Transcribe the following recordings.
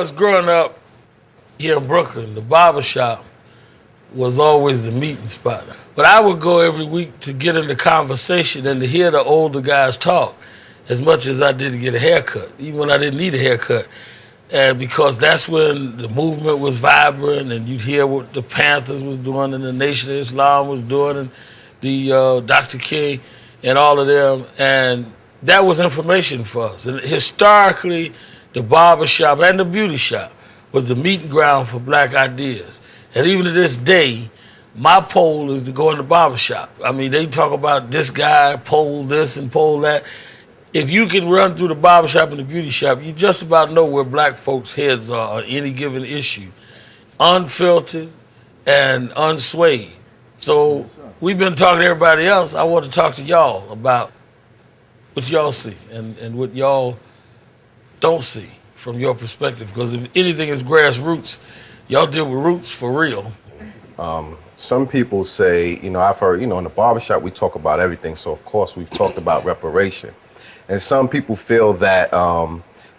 I was growing up here in Brooklyn, the barbershop was always the meeting spot. But I would go every week to get into conversation and to hear the older guys talk as much as I did to get a haircut, even when I didn't need a haircut. And because that's when the movement was vibrant and you'd hear what the Panthers was doing and the Nation of Islam was doing and the Dr. King and all of them. And that was information for us. And historically, the barbershop and the beauty shop was the meeting ground for black ideas. And even to this day, my poll is to go in the barbershop. I mean, they talk about this guy, poll this and poll that. If you can run through the barbershop and the beauty shop, you just about know where black folks' heads are on any given issue, unfiltered and unswayed. So we've been talking to everybody else. I want to talk to y'all about what y'all see and what y'all don't see from your perspective. Because if anything is grassroots, y'all deal with roots for real. Some people say, I've heard, in the barbershop we talk about everything. So of course we've talked about reparation. And some people feel that,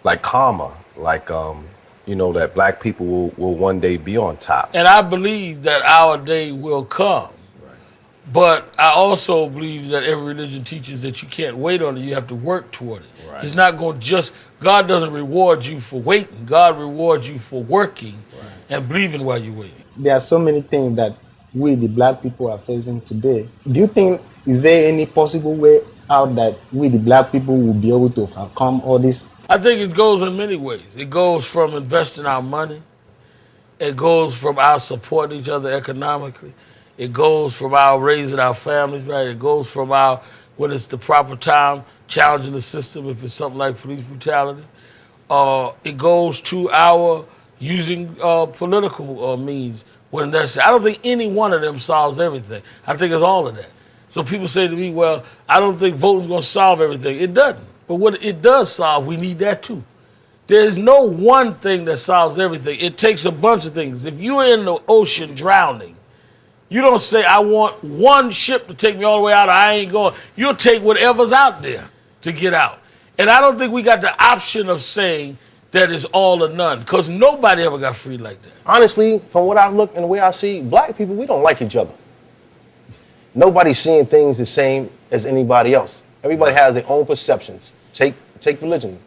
like karma, that black people will one day be on top. And I believe that our day will come. Right. But I also believe that every religion teaches that you can't wait on it, you have to work toward it. Right. It's not going to God doesn't reward you for waiting. God rewards you for working and believing while you're waiting. There are so many things that we, the black people, are facing today. Do you think, is there any possible way out that we, the black people, will be able to overcome all this? I think it goes in many ways. It goes from investing our money. It goes from our supporting each other economically. It goes from our raising our families, right? It goes from our, when it's the proper time, challenging the system if it's something like police brutality. It goes to our using political means when necessary. I don't think any one of them solves everything. I think it's all of that. So people say to me, well, I don't think voting's going to solve everything. It doesn't. But what it does solve, we need that too. There's no one thing that solves everything. It takes a bunch of things. If you're in the ocean drowning, you don't say, I want one ship to take me all the way out, or I ain't going. You'll take whatever's out there to get out. And I don't think we got the option of saying that it's all or none, because nobody ever got free like that. Honestly, from what I look and the way I see, black people, we don't like each other. Nobody's seeing things the same as anybody else. Everybody has their own perceptions. Take religion.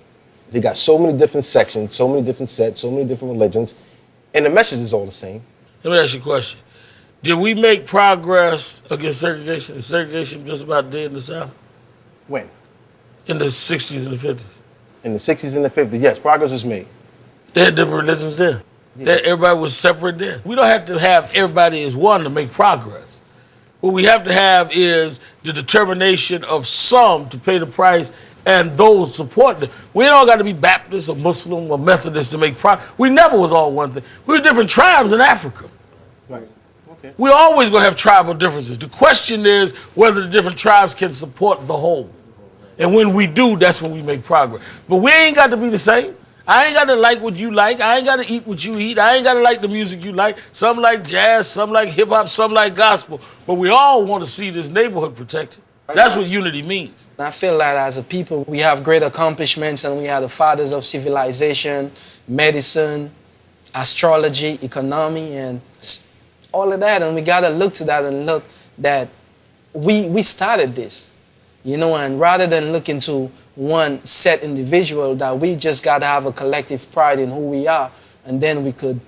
They got so many different sections, so many different sets, so many different religions, and the message is all the same. Let me ask you a question. Did we make progress against segregation? Is segregation just about dead in the South? When? In the 60s and the 50s. In the 60s and the 50s, yes, progress was made. They had different religions then. Yeah. Everybody was separate then. We don't have to have everybody as one to make progress. What we have to have is the determination of some to pay the price and those supporting it. We ain't all got to be Baptist or Muslim or Methodist to make progress. We never was all one thing. We were different tribes in Africa. Right. Okay. We're always going to have tribal differences. The question is whether the different tribes can support the whole. And when we do, that's when we make progress. But we ain't got to be the same. I ain't got to like what you like. I ain't got to eat what you eat. I ain't got to like the music you like. Some like jazz, some like hip hop, some like gospel. But we all want to see this neighborhood protected. That's what unity means. I feel that as a people, we have great accomplishments and we are the fathers of civilization, medicine, astrology, economy, and all of that. And we got to look to that and look that we started this. And rather than looking to one set individual, that we just got to have a collective pride in who we are, and then we could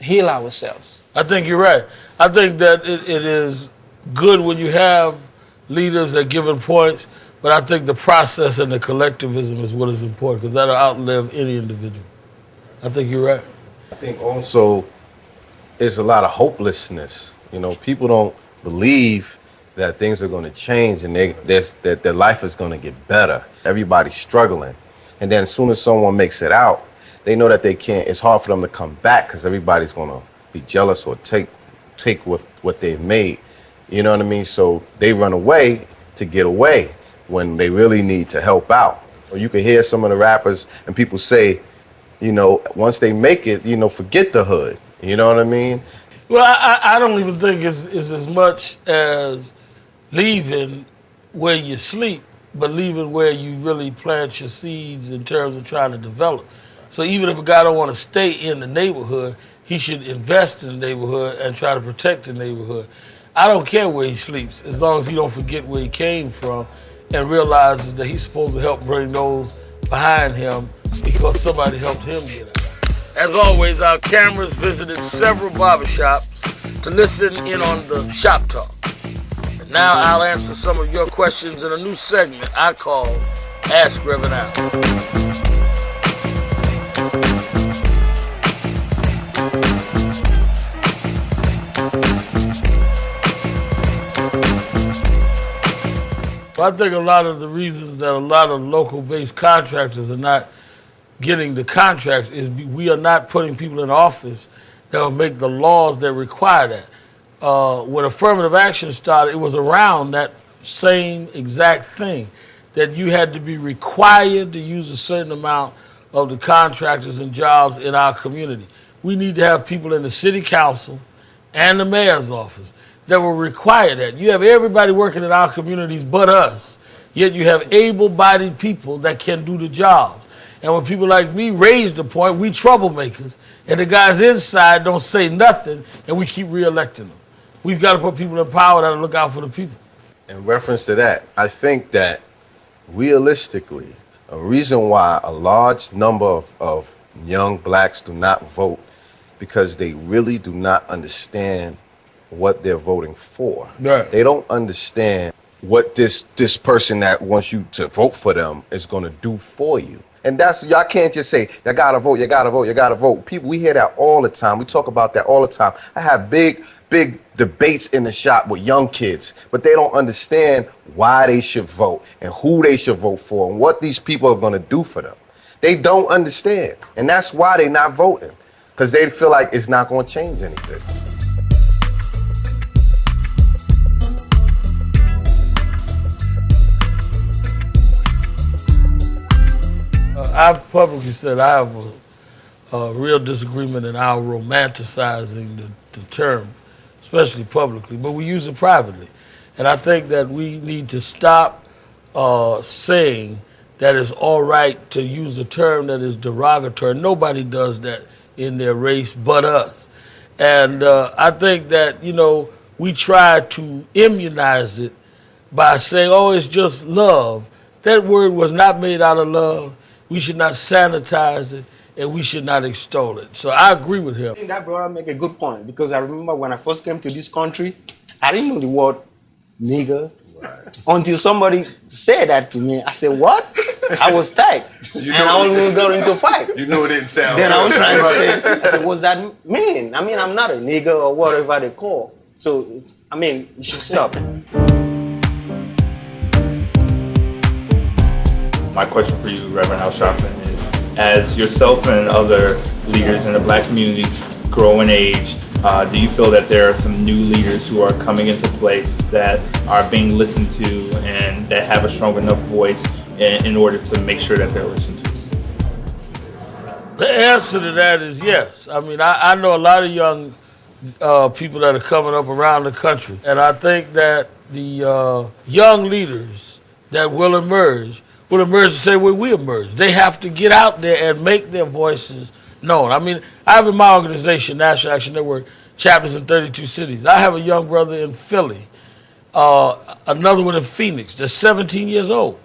heal ourselves. I think you're right. I think that it is good when you have leaders at given points, but I think the process and the collectivism is what is important, because that'll outlive any individual. I think you're right. I think also it's a lot of hopelessness. People don't believe that things are going to change and that their life is going to get better. Everybody's struggling. And then as soon as someone makes it out, they know that they can't, it's hard for them to come back because everybody's going to be jealous or take what they've made. You know what I mean? So they run away to get away when they really need to help out. Or you can hear some of the rappers and people say, once they make it, forget the hood. You know what I mean? Well, I don't even think it's as much as leaving where you sleep, but leaving where you really plant your seeds in terms of trying to develop. So even if a guy don't want to stay in the neighborhood, he should invest in the neighborhood and try to protect the neighborhood. I don't care where he sleeps, as long as he don't forget where he came from and realizes that he's supposed to help bring those behind him because somebody helped him get out. As always, our cameras visited several barbershops to listen in on the Shop Talk. And now I'll answer some of your questions in a new segment I call Ask Reverend Al. I think a lot of the reasons that a lot of local-based contractors are not getting the contracts is we are not putting people in office that will make the laws that require that. When affirmative action started, it was around that same exact thing, that you had to be required to use a certain amount of the contractors and jobs in our community. We need to have people in the city council and the mayor's office that will require that. You have everybody working in our communities but us, yet you have able-bodied people that can do the jobs. And when people like me raise the point, we troublemakers, and the guys inside don't say nothing, and we keep re-electing them. We've got to put people in power that look out for the people. In reference to that, I think that realistically, a reason why a large number of young blacks do not vote because they really do not understand what they're voting for. Right. They don't understand what this person that wants you to vote for them is going to do for you. And that's, y'all can't just say, you gotta vote, you gotta vote, you gotta vote. People, we hear that all the time. We talk about that all the time. I have big debates in the shop with young kids, but they don't understand why they should vote and who they should vote for and what these people are going to do for them. They don't understand. And that's why they're not voting, because they feel like it's not going to change anything. I've publicly said I have a real disagreement in our romanticizing the term, especially publicly, but we use it privately. And I think that we need to stop saying that it's all right to use a term that is derogatory. Nobody does that in their race but us. And I think that, we try to immunize it by saying, oh, it's just love. That word was not made out of love. We should not sanitize it, and we should not extol it. So I agree with him. I think that brother make a good point, because I remember when I first came to this country, I didn't know the word nigger until somebody said that to me. I said, what? I was tight. And I almost got into a fight. You know it didn't sound Then I was trying to say, I said, what's that mean? I mean, I'm not a nigger or whatever they call. So, you should stop. My question for you, Reverend Al Sharpton, is as yourself and other leaders in the black community grow in age, do you feel that there are some new leaders who are coming into place that are being listened to and that have a strong enough voice in order to make sure that they're listened to? The answer to that is yes. I know a lot of young people that are coming up around the country, and I think that the young leaders that will emerge the same way we emerge. They have to get out there and make their voices known. I have in my organization, National Action Network, chapters in 32 cities. I have a young brother in Philly, another one in Phoenix that's 17 years old,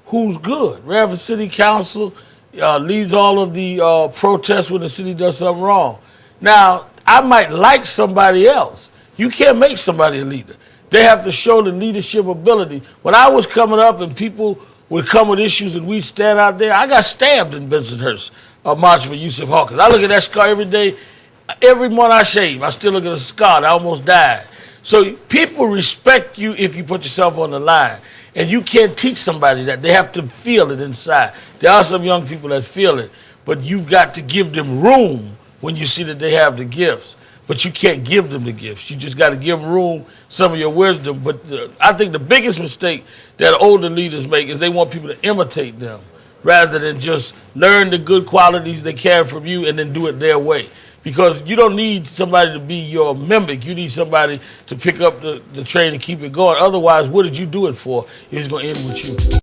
who's good. Ran for city council, leads all of the protests when the city does something wrong. Now, I might like somebody else. You can't make somebody a leader. They have to show the leadership ability. When I was coming up and people would come with issues and we'd stand out there, I got stabbed in Bensonhurst, marching for Yusuf Hawkins. I look at that scar every day. Every morning I shave, I still look at a scar. I almost died. So people respect you if you put yourself on the line. And you can't teach somebody that. They have to feel it inside. There are some young people that feel it, but you've got to give them room when you see that they have the gifts. But you can't give them the gifts. You just got to give them room, some of your wisdom. But I think the biggest mistake that older leaders make is they want people to imitate them rather than just learn the good qualities they can from you and then do it their way. Because you don't need somebody to be your mimic. You need somebody to pick up the train and keep it going. Otherwise, what did you do it for if it's going to end with you?